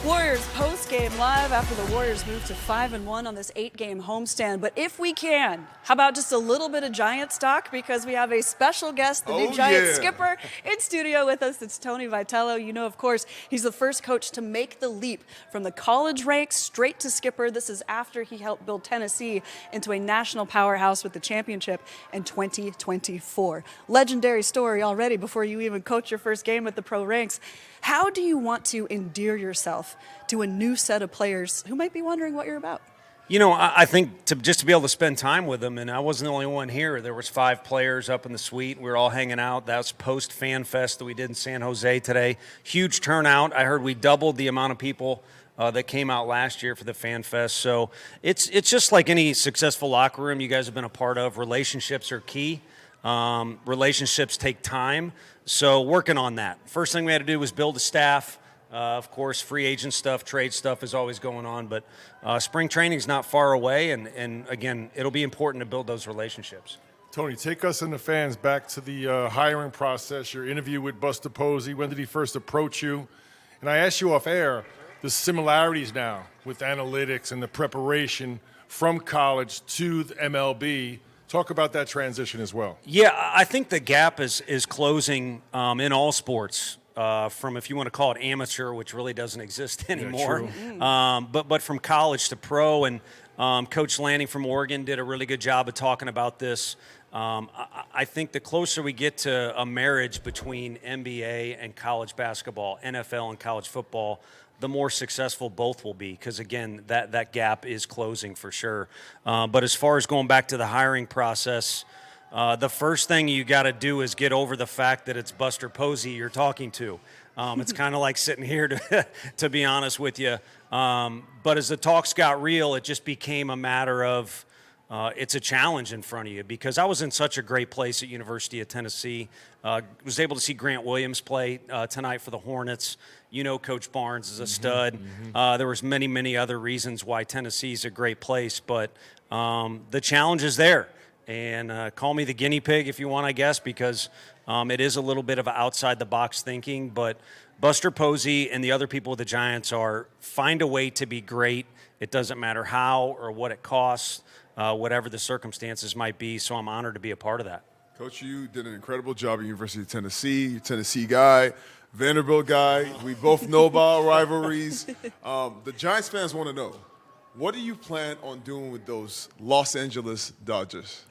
Warriors post-game live after the Warriors moved to 5-1 on this 8-game homestand. But if we can, how about just a little bit of Giants talk? Because we have a special guest, the new Giants skipper in studio with us. It's Tony Vitello. You know, of course, he's the first coach to make the leap from the college ranks straight to skipper. This is after he helped build Tennessee into a national powerhouse with the championship in 2024. Legendary story already before you even coach your first game at the pro ranks. How do you want to endear yourself to a new set of players who might be wondering what you're about? You know, I think just to be able to spend time with them, and I wasn't the only one here. There was 5 players up in the suite. We were all hanging out. That was post-Fan Fest that we did in San Jose today. Huge turnout. I heard we doubled the amount of people that came out last year for the Fan Fest. So it's just like any successful locker room you guys have been a part of. Relationships are key. Relationships take time. So working on that. First thing we had to do was build a staff. Of course, free agent stuff, trade stuff is always going on, but spring training is not far away, and again, it'll be important to build those relationships. Tony, take us and the fans back to the hiring process, your interview with Buster Posey. When did he first approach you? And I asked you off air, the similarities now with analytics and the preparation from college to the MLB. Talk about that transition as well. Yeah, I think the gap is closing in all sports. From, if you want to call it amateur, which really doesn't exist anymore, but from college to pro. And Coach Lanning from Oregon did a really good job of talking about this. I think the closer we get to a marriage between NBA and college basketball, NFL and college football, the more successful both will be, because, again, that gap is closing for sure. But as far as going back to the hiring process, the first thing you got to do is get over the fact that it's Buster Posey you're talking to. It's kind of like sitting here, to be honest with you. But as the talks got real, it just became a matter of it's a challenge in front of you, because I was in such a great place at University of Tennessee. Was able to see Grant Williams play tonight for the Hornets. You know, Coach Barnes is a stud. There was many other reasons why Tennessee's a great place, but the challenge is there. And call me the guinea pig if you want, I guess, because it is a little bit of outside-the-box thinking. But Buster Posey and the other people with the Giants are find a way to be great. It doesn't matter how or what it costs, whatever the circumstances might be. So I'm honored to be a part of that. Coach, you did an incredible job at University of Tennessee. You're a Tennessee guy, Vanderbilt guy. We both know about rivalries. The Giants fans want to know, what do you plan on doing with those Los Angeles Dodgers?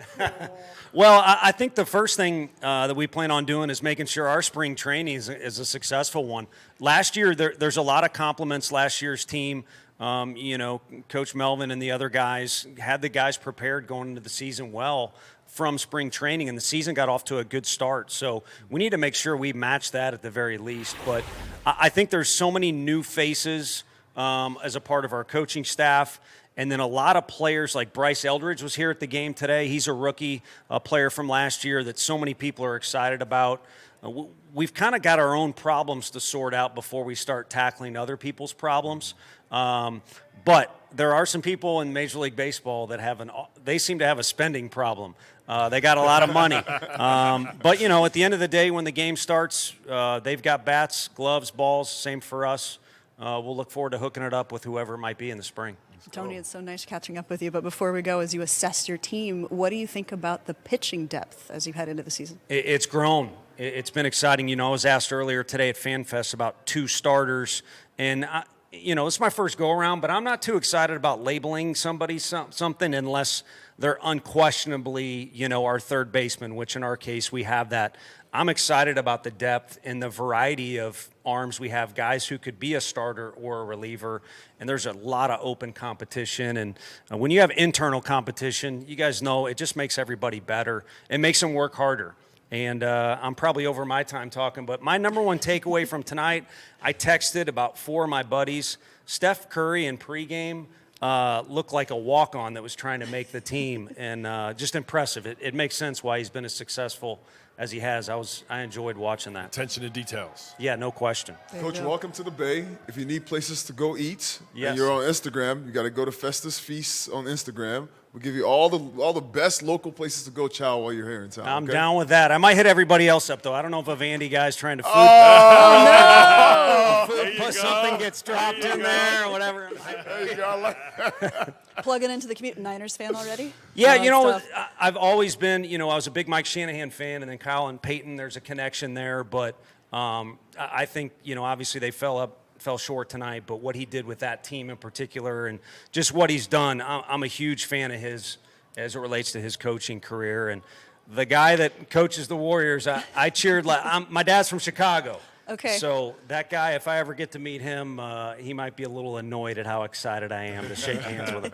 Well, I think the first thing that we plan on doing is making sure our spring training is a successful one. Last year, there's a lot of compliments last year's team. You know, Coach Melvin and the other guys had the guys prepared going into the season well from spring training, and the season got off to a good start. So we need to make sure we match that at the very least. But I think there's so many new faces as a part of our coaching staff. And then a lot of players, like Bryce Eldridge was here at the game today. He's a rookie, a player from last year that so many people are excited about. We've kind of got our own problems to sort out before we start tackling other people's problems. But there are some people in Major League Baseball that they seem to have a spending problem. They got a lot of money. But, you know, at the end of the day, when the game starts, they've got bats, gloves, balls, same for us. We'll look forward to hooking it up with whoever it might be in the spring. Tony, it's so nice catching up with you. But before we go, as you assess your team, what do you think about the pitching depth as you head into the season? It's grown. It's been exciting. You know, I was asked earlier today at FanFest about 2 starters. And, you know, it's my first go-around, but I'm not too excited about labeling somebody something unless they're unquestionably, you know, our third baseman, which in our case we have that. I'm excited about the depth and the variety of arms we have, guys who could be a starter or a reliever, and there's a lot of open competition. And when you have internal competition, you guys know it just makes everybody better. It makes them work harder. And I'm probably over my time talking, but my number one takeaway from tonight, I texted about 4 of my buddies. Steph Curry in pregame looked like a walk-on that was trying to make the team, and just impressive. It makes sense why he's been as successful as he has. I enjoyed watching that. Attention to details. Yeah, no question. Coach, welcome to the Bay. If you need places to go eat, yes, and you're on Instagram, you got to go to Festus Feasts on Instagram. We'll give you all the best local places to go chow while you're here in town. I'm okay? down with that. I might hit everybody else up, though. I don't know if a Vandy guy's trying to food. Oh, no! go. something gets dropped in there or whatever. There you go. I like Plugging into the commute. Niners fan already? Yeah, Stuff. I've always been, I was a big Mike Shanahan fan, and then Kyle and Peyton, there's a connection there. But I think, obviously they fell short tonight, but what he did with that team in particular and just what he's done, I'm a huge fan of his as it relates to his coaching career. And the guy that coaches the Warriors, I cheered. My dad's from Chicago. Okay. So that guy, if I ever get to meet him, he might be a little annoyed at how excited I am to shake hands with him.